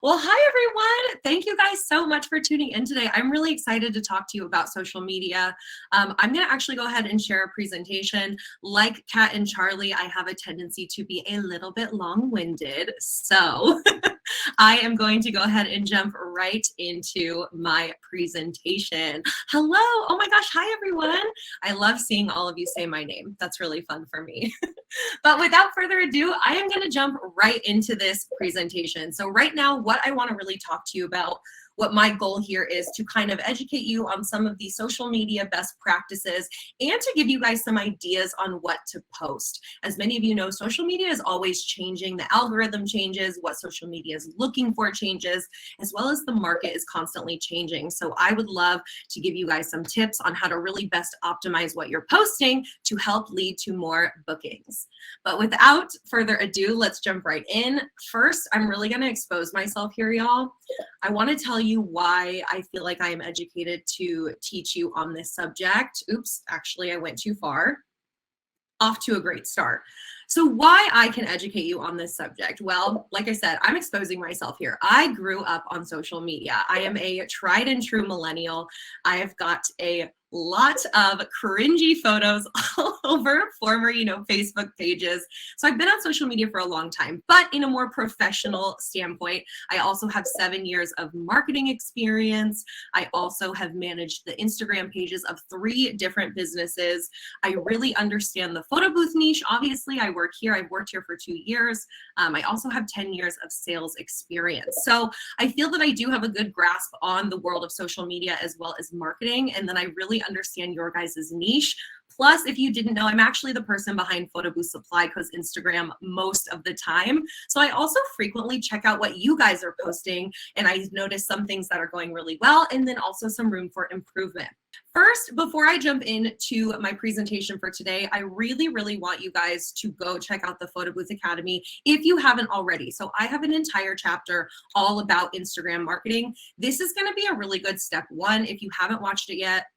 Well, hi everyone. Thank you guys so much for tuning in today. I'm really excited to talk to you about social media. I'm going to actually go ahead and share a presentation. Like Kat and Charlie, I have a tendency to be a little bit long-winded. So I am going to go ahead and jump right into my presentation. Hello. Oh my gosh. Hi everyone. I love seeing all of you say my name. That's really fun for me. But without further ado, I am going to jump right into this presentation. So right now, what I want to really talk to you about, what my goal here is to kind of educate you on some of the social media best practices and to give you guys some ideas on what to post. As many of you know, social media is always changing. The algorithm changes, what social media is looking for changes, as well as the market is constantly changing. So I would love to give you guys some tips on how to really best optimize what you're posting to help lead to more bookings. But without further ado, let's jump right in. First, I'm really going to expose myself here, y'all. I want to tell you why I feel like I am educated to teach you on this subject. Oops, actually, I went too far. Off to a great start. So why I can educate you on this subject? Well, like I said, I'm exposing myself here. I grew up on social media. I am a tried and true millennial. I have got a lot of cringy photos all over former, Facebook pages. So I've been on social media for a long time, but in a more professional standpoint, I also have 7 years of marketing experience. I also have managed the Instagram pages of 3 different businesses. I really understand the photo booth niche. Obviously, I work here. I've worked here for 2 years. I also have 10 years of sales experience. So I feel that I do have a good grasp on the world of social media as well as marketing. And then I really understand your guys' niche. Plus, if you didn't know, I'm actually the person behind Photobooth Supply Co's Instagram most of the time. So I also frequently check out what you guys are posting, and I notice some things that are going really well, and then also some room for improvement. First, before I jump into my presentation for today, I really want you guys to go check out the Photobooth Academy if you haven't already. So I have an entire chapter all about Instagram marketing. This is going to be a really good step 1. If you haven't watched it yet,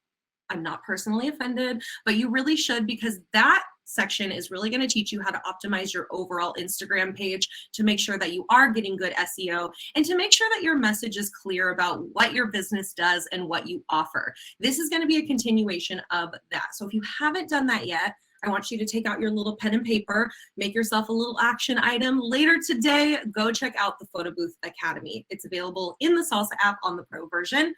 I'm not personally offended, but you really should, because that section is really going to teach you how to optimize your overall Instagram page to make sure that you are getting good SEO and to make sure that your message is clear about what your business does and what you offer. This is going to be a continuation of that. So if you haven't done that yet, I want you to take out your little pen and paper, make yourself a little action item. Later today, go check out the Photobooth Academy. It's available in the Salsa app on the Pro version.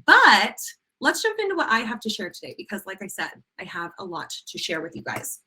But let's jump into what I have to share today, because like I said, I have a lot to share with you guys.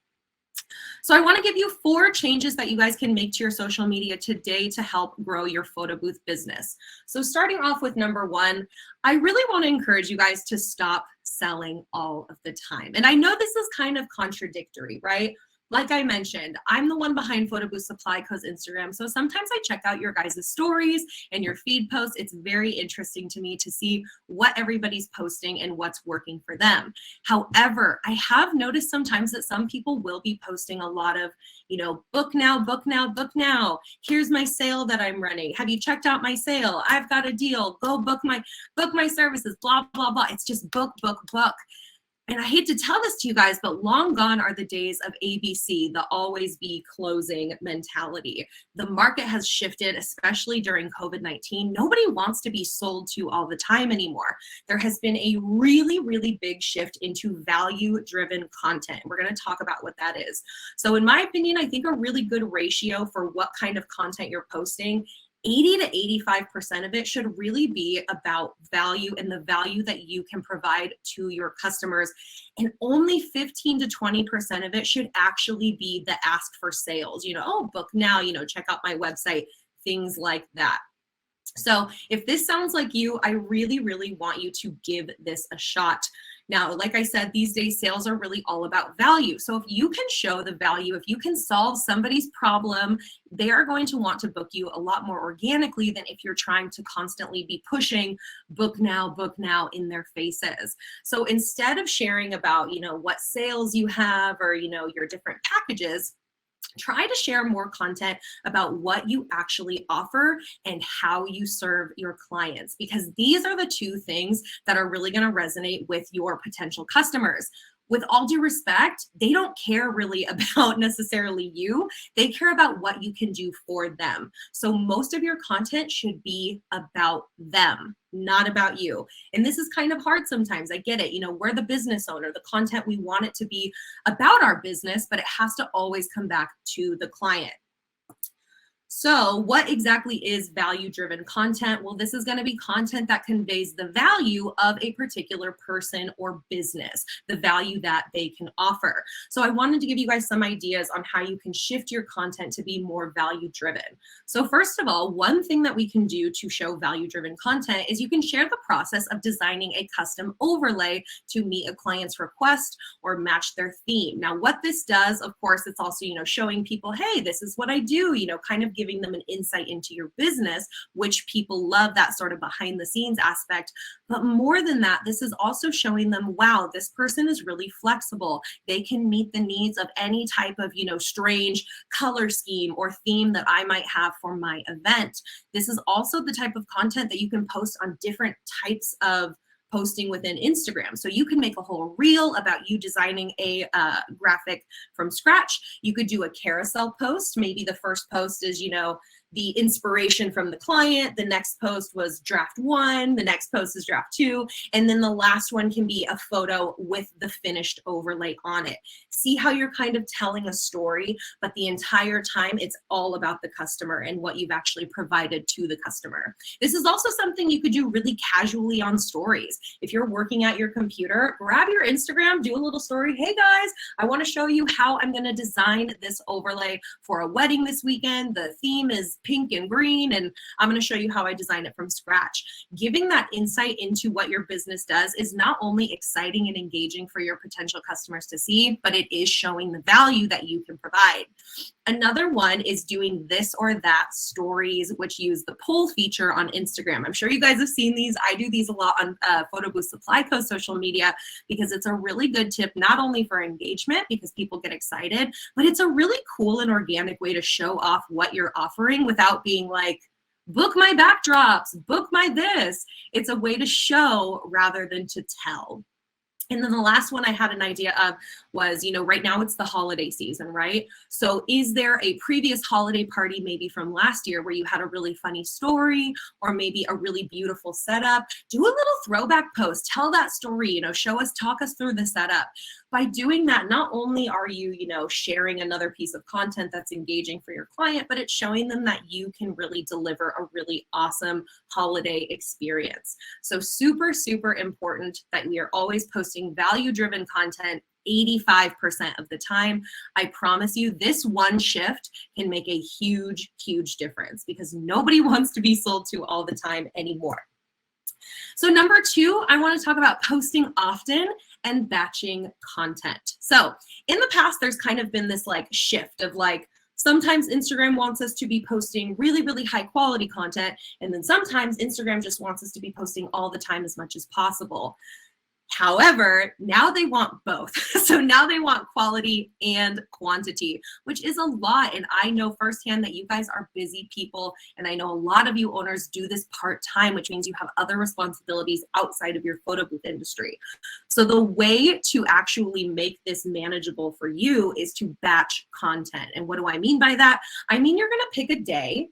So I want to give you 4 changes that you guys can make to your social media today to help grow your photo booth business. So starting off with number 1, I really want to encourage you guys to stop selling all of the time. And I know this is kind of contradictory, right? Like I mentioned, I'm the one behind Photobooth Supply Co's Instagram. So sometimes I check out your guys' stories and your feed posts. It's very interesting to me to see what everybody's posting and what's working for them. However, I have noticed sometimes that some people will be posting a lot of, book now, book now, book now. Here's my sale that I'm running. Have you checked out my sale? I've got a deal. Go book my services, blah, blah, blah. It's just book, book, book. And I hate to tell this to you guys, but long gone are the days of ABC, the always be closing mentality. The market has shifted, especially during COVID-19. Nobody wants to be sold to all the time anymore. There has been a really big shift into value-driven content. We're going to talk about what that is. So in my opinion, I think a really good ratio for what kind of content you're posting, 80 to 85% of it should really be about value and the value that you can provide to your customers. And only 15 to 20% of it should actually be the ask for sales. Oh, book now, check out my website, things like that. So if this sounds like you, I really want you to give this a shot. Now, like I said, these days sales are really all about value. So if you can show the value, if you can solve somebody's problem, they are going to want to book you a lot more organically than if you're trying to constantly be pushing book now in their faces. So instead of sharing about, what sales you have or, your different packages, try to share more content about what you actually offer and how you serve your clients, because these are the 2 things that are really going to resonate with your potential customers. with all due respect, they don't care really about necessarily you. They care about what you can do for them. So most of your content should be about them, not about you. And this is kind of hard sometimes. I get it. You know, we're the business owner. The content, we want it to be about our business, but it has to always come back to the client. So what exactly is value-driven content? Well, this is going to be content that conveys the value of a particular person or business, the value that they can offer. So I wanted to give you guys some ideas on how you can shift your content to be more value-driven. So first of all, one thing that we can do to show value-driven content is you can share the process of designing a custom overlay to meet a client's request or match their theme. Now, what this does, of course, it's also, you know, showing people, hey, this is what I do, you know, kind of giving them an insight into your business, which people love, that sort of behind the scenes aspect. But more than that, this is also showing them, wow, this person is really flexible. They can meet the needs of any type of, you know, strange color scheme or theme that I might have for my event. This is also the type of content that you can post on different types of posting within Instagram. So you can make a whole reel about you designing a graphic from scratch. You could do a carousel post. Maybe the first post is, you know, the inspiration from the client. The next post was draft 1. The next post is draft 2. And then the last one can be a photo with the finished overlay on it. See how you're kind of telling a story, but the entire time it's all about the customer and what you've actually provided to the customer. This is also something you could do really casually on stories. If you're working at your computer, grab your Instagram, do a little story. Hey guys, I want to show you how I'm going to design this overlay for a wedding this weekend. The theme is pink and green, and I'm going to show you how I design it from scratch. Giving that insight into what your business does is not only exciting and engaging for your potential customers to see, but it is showing the value that you can provide. Another one is doing this or that stories, which use the poll feature on Instagram. I'm sure you guys have seen these. I do these a lot on Photobooth Supply Co. social media because it's a really good tip, not only for engagement because people get excited, but it's a really cool and organic way to show off what you're offering without being like, book my backdrops, book my this. It's a way to show rather than to tell. And then the last one I had an idea of was, you know, right now it's the holiday season, right? So is there a previous holiday party maybe from last year where you had a really funny story or maybe a really beautiful setup? Do a little throwback post, tell that story, you know, talk us through the setup. By doing that, not only are you, you know, sharing another piece of content that's engaging for your client, but it's showing them that you can really deliver a really awesome holiday experience. So super, super important that we are always posting value-driven content 85% of the time. I promise you this one shift can make a huge, huge difference because nobody wants to be sold to all the time anymore. So number 2, I want to talk about posting often and batching content. So in the past, there's kind of been this like shift of like, sometimes Instagram wants us to be posting really, really high quality content. And then sometimes Instagram just wants us to be posting all the time as much as possible. However, now they want both. So now they want quality and quantity, which is a lot. And I know firsthand that you guys are busy people. And I know a lot of you owners do this part-time, which means you have other responsibilities outside of your photo booth industry. So the way to actually make this manageable for you is to batch content. And what do I mean by that? I mean, you're going to pick a day,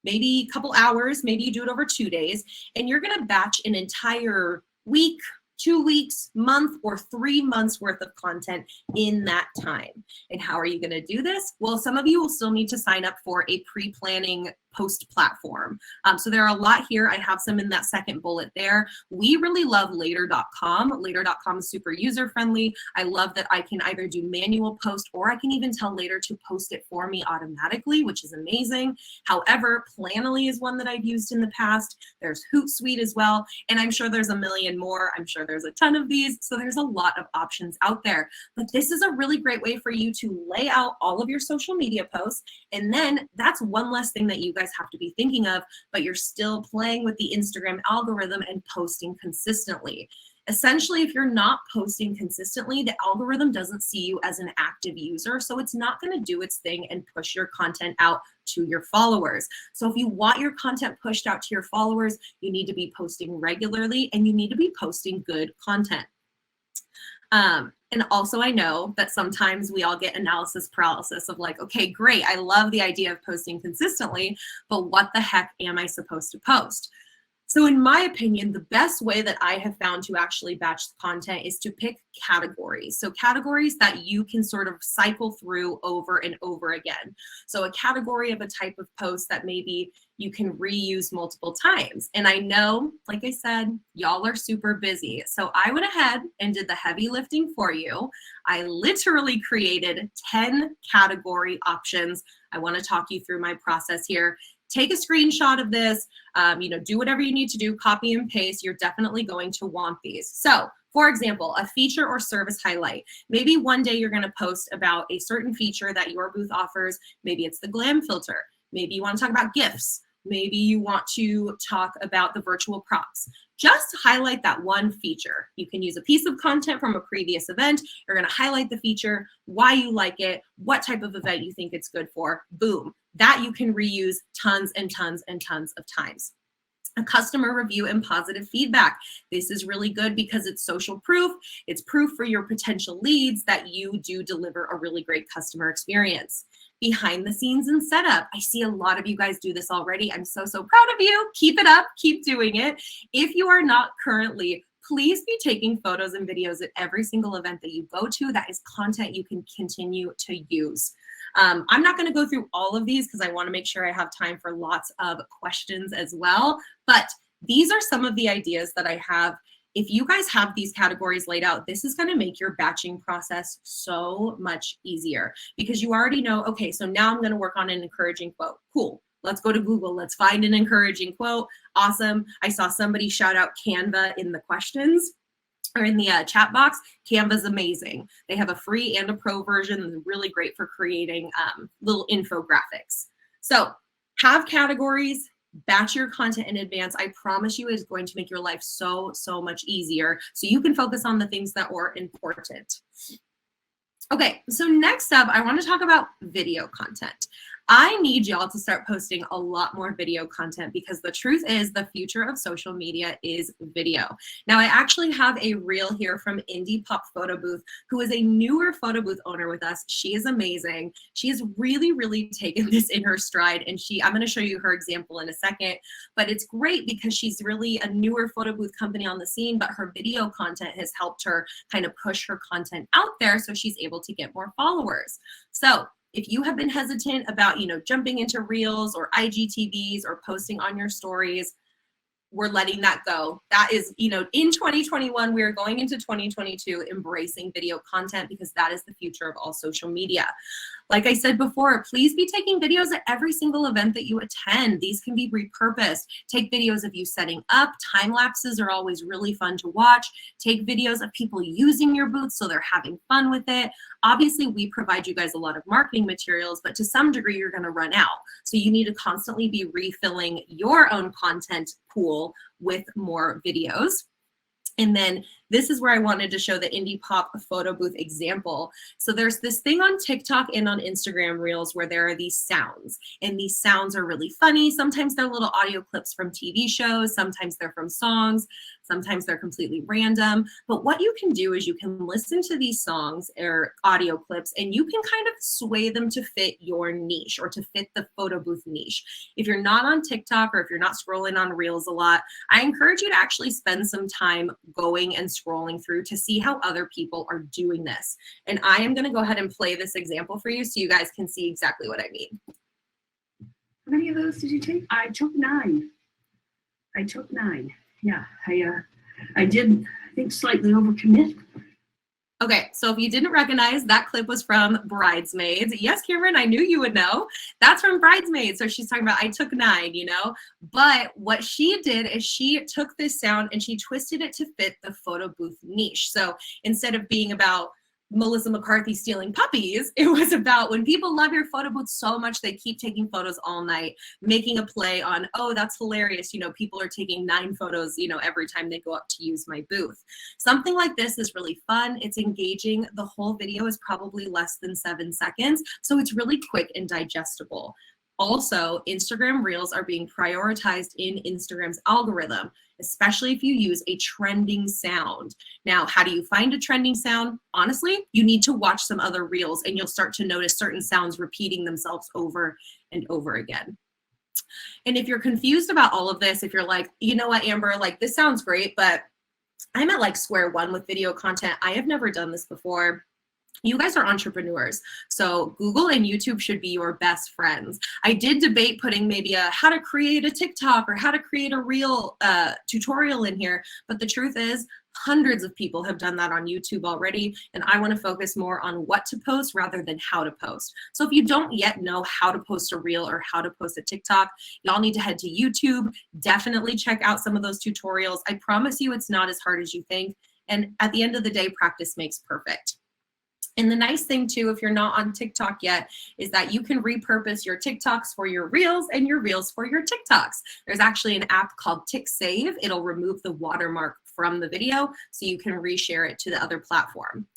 maybe a couple hours, maybe you do it over 2 days, and you're going to batch an entire week, 2 weeks, month, or 3 months worth of content in that time. And how are you going to do this? Well, some of you will still need to sign up for a pre-planning post platform. So there are a lot here. I have some in that second bullet there. We really love later.com. Later.com is super user friendly. I love that I can either do manual post or I can even tell Later to post it for me automatically, which is amazing. However, Planoly is one that I've used in the past. There's Hootsuite as well. And I'm sure there's a million more. I'm sure there's a ton of these. So there's a lot of options out there. But this is a really great way for you to lay out all of your social media posts. And then that's one less thing that you guys have to be thinking of, but you're still playing with the Instagram algorithm and posting consistently. Essentially, if you're not posting consistently, the algorithm doesn't see you as an active user, so it's not going to do its thing and push your content out to your followers. So if you want your content pushed out to your followers, you need to be posting regularly and you need to be posting good content. And also I know that sometimes we all get analysis paralysis of like, okay, great, I love the idea of posting consistently, but what the heck am I supposed to post? So in my opinion, the best way that I have found to actually batch the content is to pick categories. So categories that you can sort of cycle through over and over again. So a category of a type of post that maybe you can reuse multiple times. And I know, like I said, y'all are super busy. So I went ahead and did the heavy lifting for you. I literally created 10 category options. I want to talk you through my process here. Take a screenshot of this, do whatever you need to do, copy and paste. You're definitely going to want these. So for example, a feature or service highlight. Maybe one day you're going to post about a certain feature that your booth offers. Maybe it's the glam filter. Maybe you want to talk about gifts. Maybe you want to talk about the virtual props. Just highlight that one feature. You can use a piece of content from a previous event. You're going to highlight the feature, why you like it, what type of event you think it's good for. Boom. That you can reuse tons and tons and tons of times. A customer review and positive feedback. This is really good because it's social proof. It's proof for your potential leads that you do deliver a really great customer experience. Behind the scenes and setup. I see a lot of you guys do this already. I'm so proud of you. Keep it up. Keep doing it. If you are not currently, please be taking photos and videos at every single event that you go to. That is content you can continue to use. I'm not going to go through all of these because I want to make sure I have time for lots of questions as well. But these are some of the ideas that I have. If you guys have these categories laid out, this is going to make your batching process so much easier because you already know, okay, so now I'm going to work on an encouraging quote. Cool. Let's go to Google. Let's find an encouraging quote. Awesome. I saw somebody shout out Canva in the questions or in the chat box. Canva's amazing. They have a free and a pro version. They're really great for creating little infographics. So have categories. Batch your content in advance. I promise you it's going to make your life so much easier so you can focus on the things that are important. Okay, so next up, I want to talk about video content. I need y'all to start posting a lot more video content because the truth is the future of social media is video. Now, I actually have a reel here from Indie Pop Photobooth, who is a newer Photobooth owner with us. She is amazing. She has really taken this in her stride, and I'm going to show you her example in a second, but it's great because she's really a newer Photobooth company on the scene, but her video content has helped her kind of push her content out there so she's able to get more followers. So if you have been hesitant about, jumping into reels or IGTVs or posting on your stories, we're letting that go. That is, in 2021, we are going into 2022 embracing video content because that is the future of all social media. Like I said before, please be taking videos at every single event that you attend. These can be repurposed. Take videos of you setting up. Time lapses are always really fun to watch. Take videos of people using your booth so they're having fun with it. Obviously, we provide you guys a lot of marketing materials, but to some degree, you're going to run out. So you need to constantly be refilling your own content pool with more videos. And then this is where I wanted to show the Indie Pop photo booth example. So there's this thing on TikTok and on Instagram Reels where there are these sounds, and these sounds are really funny. Sometimes they're little audio clips from TV shows. Sometimes they're from songs. Sometimes they're completely random. But what you can do is you can listen to these songs or audio clips, and you can kind of sway them to fit your niche or to fit the photo booth niche. If you're not on TikTok or if you're not scrolling on Reels a lot, I encourage you to actually spend some time going and scrolling through to see how other people are doing this. And I am going to go ahead and play this example for you so you guys can see exactly what I mean. How many of those did you take? I took 9. Yeah, I did, I think, slightly overcommit. Okay, so if you didn't recognize, that clip was from Bridesmaids. Yes, Cameron, I knew you would know. That's from Bridesmaids. So she's talking about, I took 9, you know? But what she did is she took this sound and she twisted it to fit the photo booth niche. So instead of being about Melissa McCarthy stealing puppies, it was about when people love your photo booth so much they keep taking photos all night, making a play on, oh, that's hilarious, you know, people are taking 9 photos, you know, every time they go up to use my booth. Something like this is really fun. It's engaging. The whole video is probably less than 7 seconds, so it's really quick and digestible. Also, Instagram Reels are being prioritized in Instagram's algorithm, especially if you use a trending sound. Now, how do you find a trending sound? Honestly, you need to watch some other Reels and you'll start to notice certain sounds repeating themselves over and over again. And if you're confused about all of this, if you're like, you know what, Amber, like this sounds great, but I'm at like square one with video content. I have never done this before. You guys are entrepreneurs, so Google and YouTube should be your best friends. I did debate putting maybe a how to create a TikTok or how to create a reel tutorial in here, but the truth is hundreds of people have done that on YouTube already, and I want to focus more on what to post rather than how to post. So if you don't yet know how to post a reel or how to post a TikTok, y'all need to head to YouTube. Definitely check out some of those tutorials. I promise you it's not as hard as you think, and at the end of the day, practice makes perfect. And the nice thing too, if you're not on TikTok yet, is that you can repurpose your TikToks for your Reels and your Reels for your TikToks. There's actually an app called TikSave. It'll remove the watermark from the video so you can reshare it to the other platform.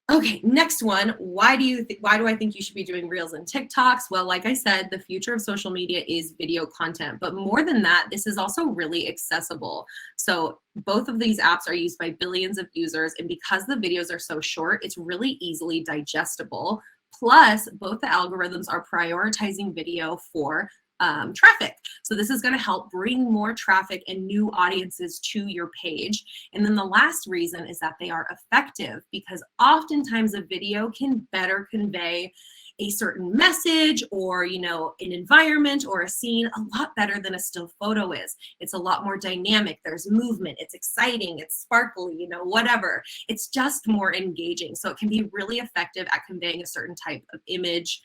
Okay, next one. Why do I think you should be doing Reels and TikToks? Well, like I said, the future of social media is video content, but more than that, this is also really accessible. So both of these apps are used by billions of users, and because the videos are so short, it's really easily digestible. Plus, both the algorithms are prioritizing video for traffic. So this is going to help bring more traffic and new audiences to your page. And then the last reason is that they are effective, because oftentimes a video can better convey a certain message or, you know, an environment or a scene a lot better than a still photo is. It's a lot more dynamic. There's movement. It's exciting. It's sparkly, you know, whatever. It's just more engaging. So it can be really effective at conveying a certain type of image.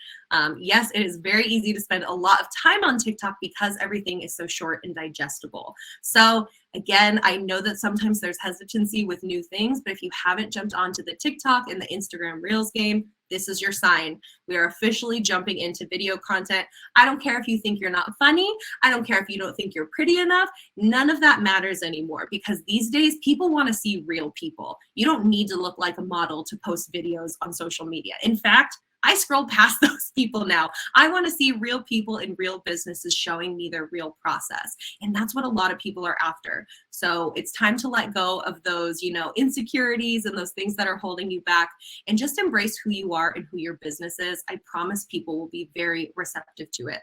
Yes, it is very easy to spend a lot of time on TikTok because everything is so short and digestible. So again, I know that sometimes there's hesitancy with new things, but if you haven't jumped onto the TikTok and the Instagram Reels game, this is your sign. We are officially jumping into video content. I don't care if you think you're not funny. I don't care if you don't think you're pretty enough. None of that matters anymore, because these days people want to see real people. You don't need to look like a model to post videos on social media. In fact, I scroll past those people now. I want to see real people in real businesses showing me their real process. And that's what a lot of people are after. So it's time to let go of those, you know, insecurities and those things that are holding you back, and just embrace who you are and who your business is. I promise people will be very receptive to it.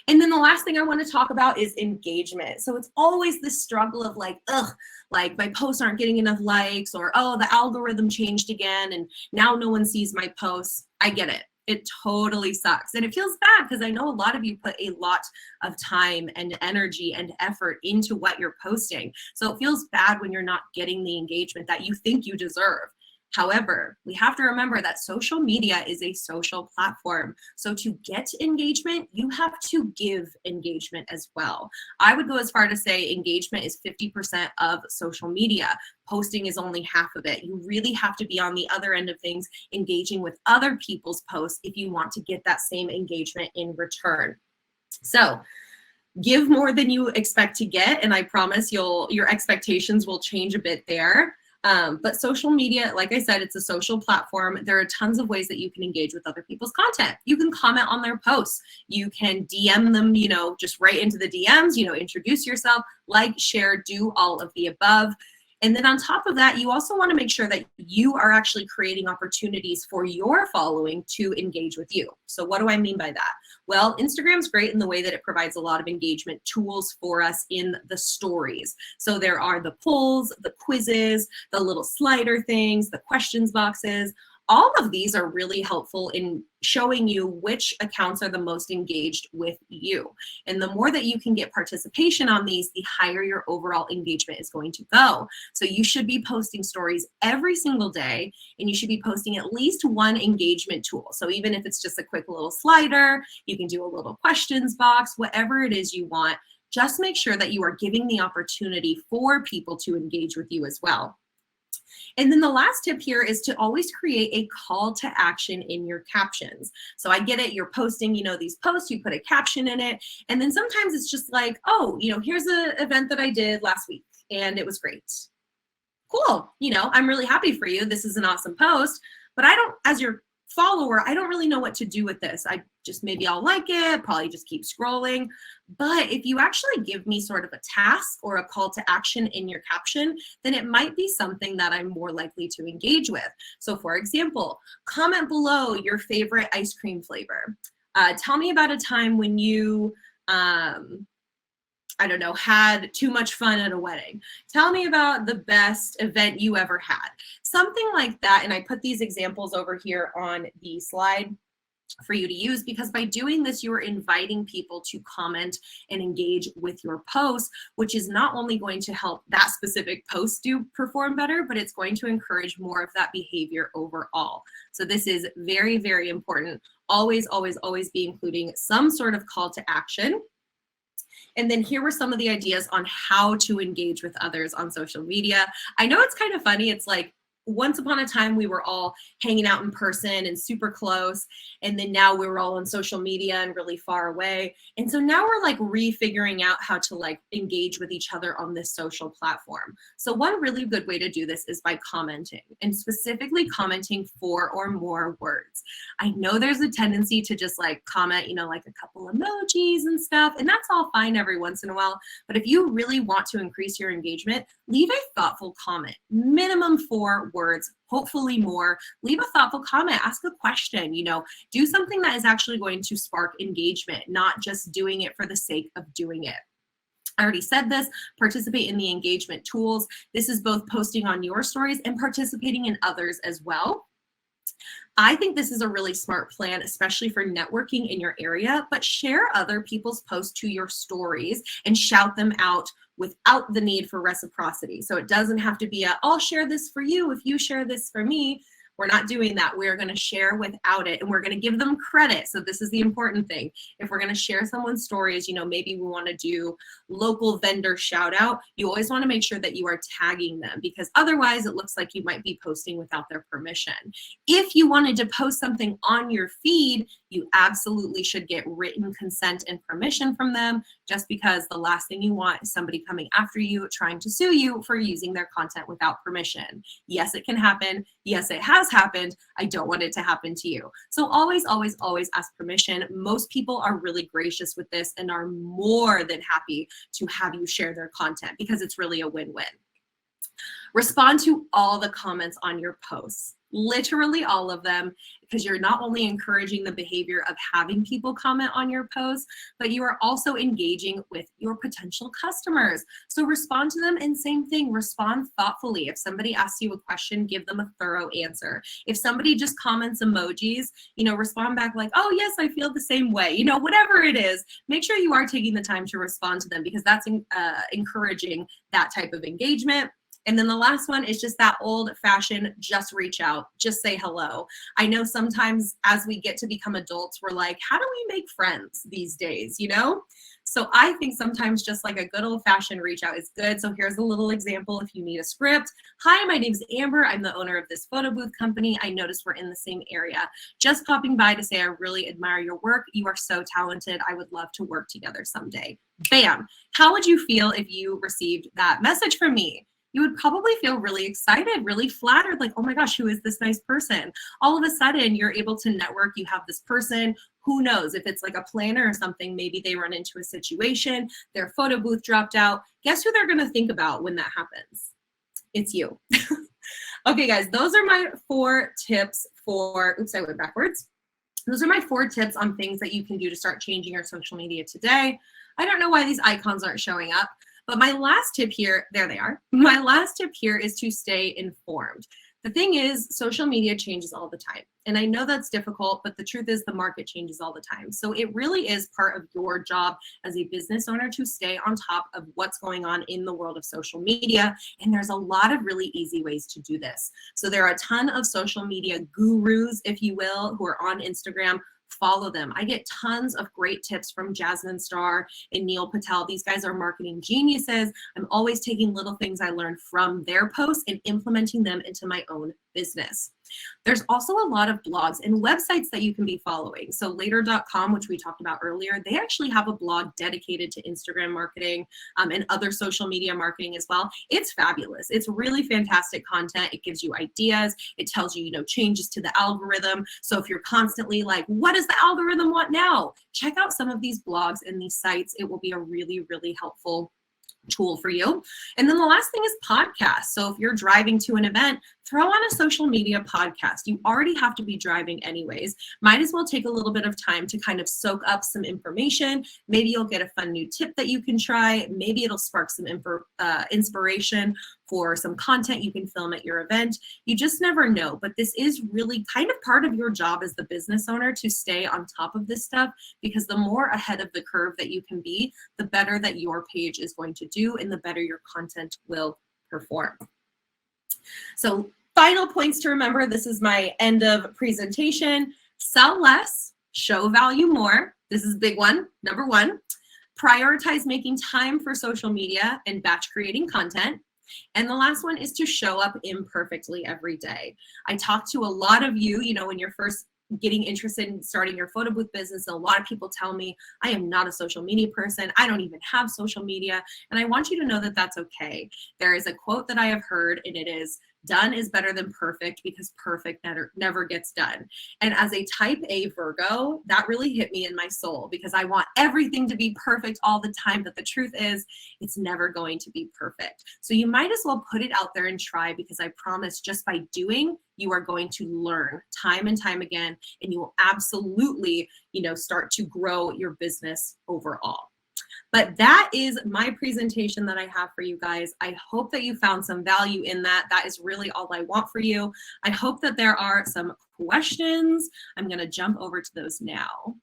And then the last thing I want to talk about is engagement. So it's always this struggle of like, like my posts aren't getting enough likes, or, oh, the algorithm changed again and now no one sees my posts. I get it. It totally sucks. And it feels bad because I know a lot of you put a lot of time and energy and effort into what you're posting. So it feels bad when you're not getting the engagement that you think you deserve. However, we have to remember that social media is a social platform. So to get engagement, you have to give engagement as well. I would go as far to say engagement is 50% of social media. Posting is only half of it. You really have to be on the other end of things, engaging with other people's posts if you want to get that same engagement in return. So give more than you expect to get, and I promise your expectations will change a bit there. But social media, like I said, it's a social platform. There are tons of ways that you can engage with other people's content. You can comment on their posts. You can DM them, you know, just right into the DMs, you know, introduce yourself, like, share, do all of the above. And then on top of that, you also want to make sure that you are actually creating opportunities for your following to engage with you. So what do I mean by that? Well, Instagram's great in the way that it provides a lot of engagement tools for us in the stories. So there are the polls, the quizzes, the little slider things, the questions boxes. All of these are really helpful in showing you which accounts are the most engaged with you. And the more that you can get participation on these, the higher your overall engagement is going to go. So you should be posting stories every single day, and you should be posting at least one engagement tool. So even if it's just a quick little slider, you can do a little questions box, whatever it is you want. Just make sure that you are giving the opportunity for people to engage with you as well. And then the last tip here is to always create a call to action in your captions. So I get it, you're posting, you know, these posts, you put a caption in it, and then sometimes it's just like, oh, you know, here's an event that I did last week and it was great. Cool, you know, I'm really happy for you. This is an awesome post, but I don't, as your follower, I don't really know what to do with this. Maybe I'll like it, probably just keep scrolling. But if you actually give me sort of a task or a call to action in your caption, then it might be something that I'm more likely to engage with. So for example, comment below your favorite ice cream flavor. Tell me about a time when you, I don't know, had too much fun at a wedding. Tell me about the best event you ever had. Something like that. And I put these examples over here on the slide for you to use, because by doing this, you are inviting people to comment and engage with your post, which is not only going to help that specific post perform better, but it's going to encourage more of that behavior overall. So this is very, very important. Always, always, always be including some sort of call to action. And then here were some of the ideas on how to engage with others on social media. I know it's kind of funny. It's like, once upon a time, we were all hanging out in person and super close. And then now we're all on social media and really far away. And so now we're like refiguring out how to like engage with each other on this social platform. So one really good way to do this is by commenting, and specifically commenting 4 or more words. I know there's a tendency to just like comment, like a couple emojis and stuff, and that's all fine every once in a while. But if you really want to increase your engagement, leave a thoughtful comment, minimum 4 words, hopefully more. Leave a thoughtful comment, ask a question, do something that is actually going to spark engagement, not just doing it for the sake of doing it. I already said this, participate in the engagement tools. This is both posting on your stories and participating in others as well. I think this is a really smart plan, especially for networking in your area, but share other people's posts to your stories and shout them out without the need for reciprocity. So it doesn't have to be I'll share this for you if you share this for me. We're not doing that. We're going to share without it, and we're going to give them credit. So this is the important thing. If we're going to share someone's stories, maybe we want to do local vendor shout out. You always want to make sure that you are tagging them, because otherwise it looks like you might be posting without their permission. If you wanted to post something on your feed, you absolutely should get written consent and permission from them, just because the last thing you want is somebody coming after you, trying to sue you for using their content without permission. Yes, it can happen. Yes, it has happened. I don't want it to happen to you. So always, always, always ask permission. Most people are really gracious with this and are more than happy to have you share their content, because it's really a win-win. Respond to all the comments on your posts, literally all of them, because you're not only encouraging the behavior of having people comment on your posts, but you are also engaging with your potential customers. So respond to them, and same thing, respond thoughtfully. If somebody asks you a question, give them a thorough answer. If somebody just comments emojis, respond back like, oh yes, I feel the same way, whatever it is, make sure you are taking the time to respond to them, because that's encouraging that type of engagement. And then the last one is just that old-fashioned, just reach out, just say hello. I know sometimes as we get to become adults, we're like, how do we make friends these days, So I think sometimes just like a good old-fashioned reach out is good. So here's a little example if you need a script. Hi, my name's Amber. I'm the owner of this photo booth company. I noticed we're in the same area. Just popping by to say I really admire your work. You are so talented. I would love to work together someday. Bam. How would you feel if you received that message from me? You would probably feel really excited, really flattered, like, oh my gosh, who is this nice person? All of a sudden, you're able to network. You have this person. Who knows, if it's like a planner or something, maybe they run into a situation, their photo booth dropped out. Guess who they're going to think about when that happens? It's you. Okay, guys, those are my 4 tips for, oops, I went backwards. Those are my 4 tips on things that you can do to start changing your social media today. I don't know why these icons aren't showing up. But my last tip here, there they are. My last tip here is to stay informed. The thing is, social media changes all the time. And I know that's difficult, but the truth is the market changes all the time. So it really is part of your job as a business owner to stay on top of what's going on in the world of social media. And there's a lot of really easy ways to do this. So there are a ton of social media gurus, if you will, who are on Instagram. Follow them. I get tons of great tips from Jasmine Star and Neil Patel. These guys are marketing geniuses. I'm always taking little things I learned from their posts and implementing them into my own business. There's also a lot of blogs and websites that you can be following. So later.com, which we talked about earlier, they actually have a blog dedicated to Instagram marketing and other social media marketing as well. It's fabulous. It's really fantastic content. It gives you ideas. It tells you, changes to the algorithm. So if you're constantly like, what does the algorithm want now? Check out some of these blogs and these sites. It will be a really, really helpful tool for you. And then the last thing is podcasts. So if you're driving to an event, throw on a social media podcast. You already have to be driving anyways. Might as well take a little bit of time to kind of soak up some information. Maybe you'll get a fun new tip that you can try. Maybe it'll spark some inspiration for some content you can film at your event. You just never know, but this is really kind of part of your job as the business owner to stay on top of this stuff, because the more ahead of the curve that you can be, the better that your page is going to do and the better your content will perform. So final points to remember, this is my end of presentation. Sell less, show value more. This is a big one. Number one, prioritize making time for social media and batch creating content. And the last one is to show up imperfectly every day. I talk to a lot of you, when you're first getting interested in starting your photo booth business, and a lot of people tell me, I am not a social media person. I don't even have social media. And I want you to know that that's okay. There is a quote that I have heard, and it is, done is better than perfect, because perfect never gets done. And as a type A Virgo, that really hit me in my soul, because I want everything to be perfect all the time. But the truth is, it's never going to be perfect. So you might as well put it out there and try, because I promise just by doing, you are going to learn time and time again, and you will absolutely, start to grow your business overall. But that is my presentation that I have for you guys. I hope that you found some value in that. That is really all I want for you. I hope that there are some questions. I'm going to jump over to those now.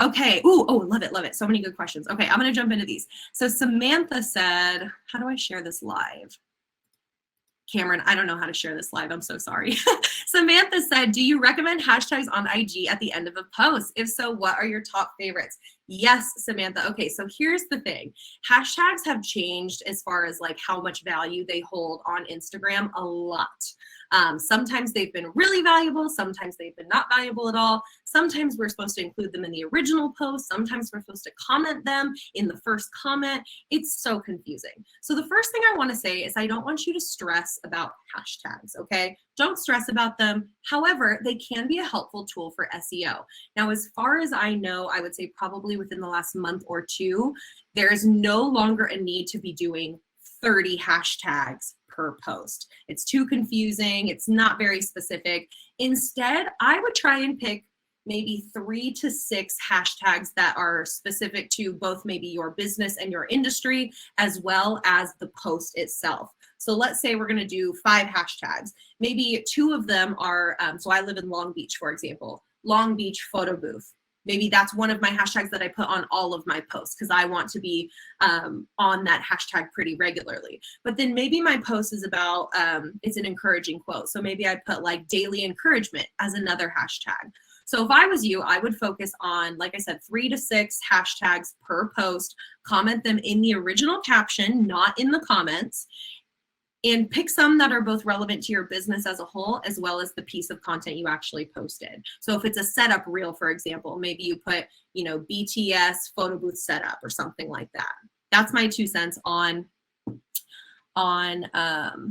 Okay. Ooh, oh, love it, love it. So many good questions. Okay, I'm going to jump into these. So Samantha said, how do I share this live? Cameron, I don't know how to share this live. I'm so sorry. Samantha said, do you recommend hashtags on IG at the end of a post? If so, what are your top favorites? Yes, Samantha. Okay, so here's the thing. Hashtags have changed as far as like how much value they hold on Instagram a lot. Sometimes they've been really valuable. Sometimes they've been not valuable at all. Sometimes we're supposed to include them in the original post. Sometimes we're supposed to comment them in the first comment. It's so confusing. So the first thing I want to say is I don't want you to stress about hashtags, okay? Don't stress about them. However, they can be a helpful tool for SEO. Now, as far as I know, I would say probably within the last month or two, there is no longer a need to be doing 30 hashtags per post. It's too confusing. It's not very specific. Instead, I would try and pick maybe 3 to 6 hashtags that are specific to both maybe your business and your industry, as well as the post itself. So let's say we're going to do 5 hashtags. Maybe 2 of them are, so I live in Long Beach, for example, Long Beach photo booth. Maybe that's one of my hashtags that I put on all of my posts, because I want to be on that hashtag pretty regularly. But then maybe my post is about, it's an encouraging quote. So maybe I put like daily encouragement as another hashtag. So if I was you, I would focus on, like I said, 3 to 6 hashtags per post, comment them in the original caption, not in the comments, and pick some that are both relevant to your business as a whole, as well as the piece of content you actually posted. So if it's a setup reel, for example, maybe you put, BTS photo booth setup or something like that. That's my 2 cents on hashtags.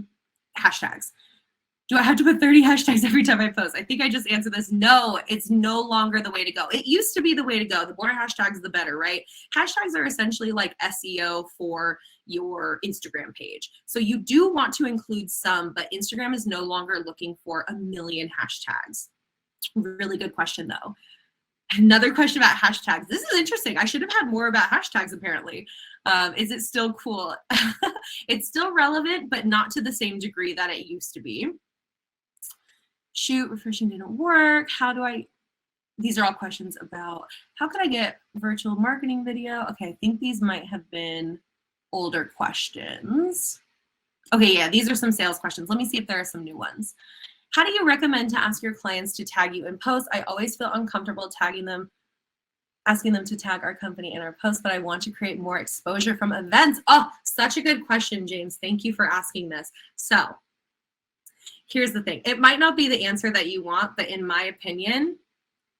Do I have to put 30 hashtags every time I post? I think I just answered this. No, it's no longer the way to go. It used to be the way to go. The more hashtags, the better, right? Hashtags are essentially like SEO for your Instagram page. So you do want to include some, but Instagram is no longer looking for 1 million hashtags. Really good question, though. Another question about hashtags. This is interesting. I should have had more about hashtags, apparently. Is it still cool? It's still relevant, but not to the same degree that it used to be. Shoot, refreshing didn't work. These are all questions about how could I get virtual marketing video? Okay, I think these might have been older questions. Okay, yeah, these are some sales questions. Let me see if there are some new ones. How do you recommend to ask your clients to tag you in posts? I always feel uncomfortable tagging them, asking them to tag our company in our posts, but I want to create more exposure from events. Oh, such a good question, James. Thank you for asking this. So Here's the thing. It might not be the answer that you want, but in my opinion,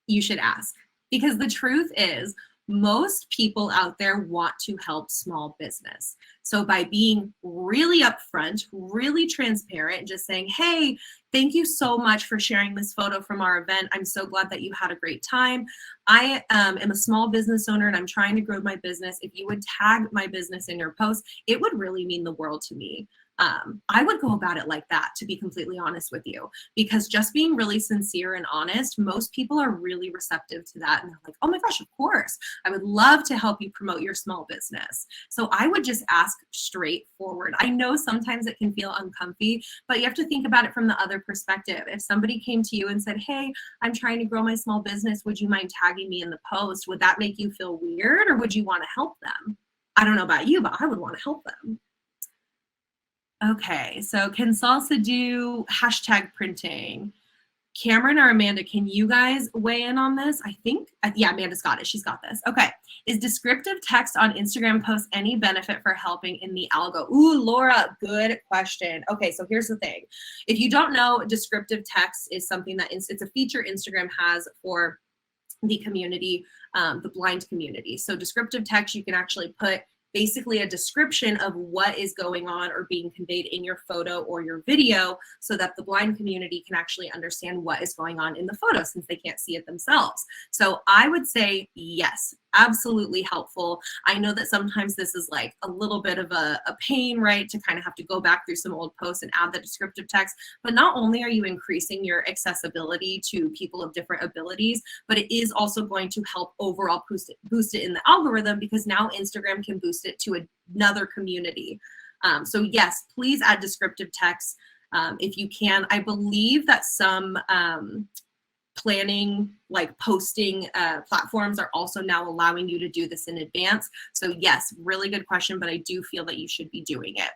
you should ask. Because the truth is, most people out there want to help small business. So by being really upfront, really transparent, just saying, hey, thank you so much for sharing this photo from our event. I'm so glad that you had a great time. I am a small business owner and I'm trying to grow my business. If you would tag my business in your post, it would really mean the world to me. I would go about it like that, to be completely honest with you, because just being really sincere and honest, most people are really receptive to that. And they're like, oh my gosh, of course, I would love to help you promote your small business. So I would just ask straightforward. I know sometimes it can feel uncomfy, but you have to think about it from the other perspective. If somebody came to you and said, hey, I'm trying to grow my small business, would you mind tagging me in the post? Would that make you feel weird, or would you want to help them? I don't know about you, but I would want to help them. Okay, so can salsa do hashtag printing? Cameron or Amanda, can you guys weigh in on this? I think, yeah, Amanda's got it. She's got this. Okay. Is descriptive text on Instagram posts any benefit for helping in the algo? Ooh, Laura, good question. Okay, so here's the thing. If you don't know, descriptive text is something that it's a feature Instagram has for the community, the blind community. So descriptive text, you can actually put basically a description of what is going on or being conveyed in your photo or your video so that the blind community can actually understand what is going on in the photo since they can't see it themselves. So I would say yes, absolutely helpful. I know that sometimes this is like a little bit of a pain, right, to kind of have to go back through some old posts and add the descriptive text, but not only are you increasing your accessibility to people of different abilities, but it is also going to help overall boost it in the algorithm, because now Instagram can boost it to another community. So yes, please add descriptive text if you can. I believe that some planning, like posting platforms are also now allowing you to do this in advance. So yes, really good question, but I do feel that you should be doing it.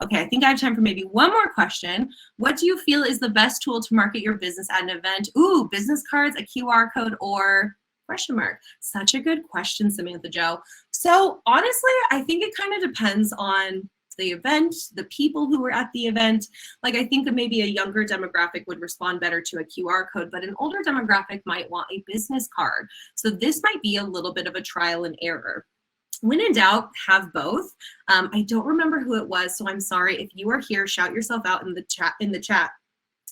Okay, I think I have time for maybe one more question. What do you feel is the best tool to market your business at an event? Ooh, business cards, a QR code, or question mark? Such a good question, Samantha Jo. So honestly, I think it kind of depends on the event, the people who were at the event. Like, I think that maybe a younger demographic would respond better to a QR code, but an older demographic might want a business card. So this might be a little bit of a trial and error. When in doubt, have both. I don't remember who it was, so I'm sorry. If you are here, shout yourself out in the chat.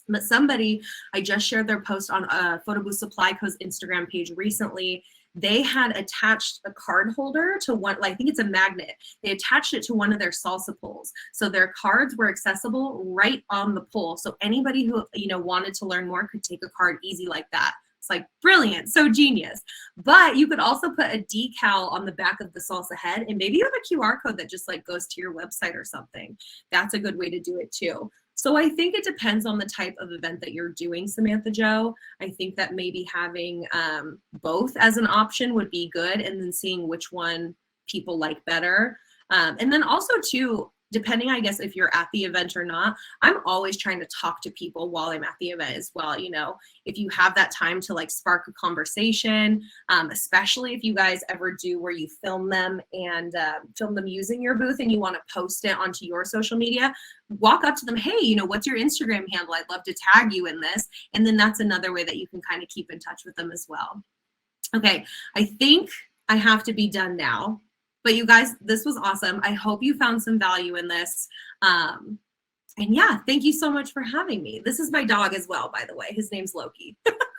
But somebody, I just shared their post on Photobooth Supply Co's Instagram page recently. They had attached a card holder to one, like, I think it's a magnet. They attached it to one of their salsa poles. So their cards were accessible right on the pole. So anybody who, wanted to learn more could take a card easy like that. It's like brilliant, so genius. But you could also put a decal on the back of the salsa head, and maybe you have a QR code that just like goes to your website or something. That's a good way to do it too. So I think it depends on the type of event that you're doing, Samantha Jo. I think that maybe having both as an option would be good, and then seeing which one people like better. And then also too, depending, I guess, if you're at the event or not, I'm always trying to talk to people while I'm at the event as well. If you have that time to like spark a conversation, especially if you guys ever do where you film them and film them using your booth and you want to post it onto your social media, walk up to them, hey, what's your Instagram handle? I'd love to tag you in this. And then that's another way that you can kind of keep in touch with them as well. Okay, I think I have to be done now. But you guys, this was awesome. I hope you found some value in this. And yeah, thank you so much for having me. This is my dog as well, by the way. His name's Loki.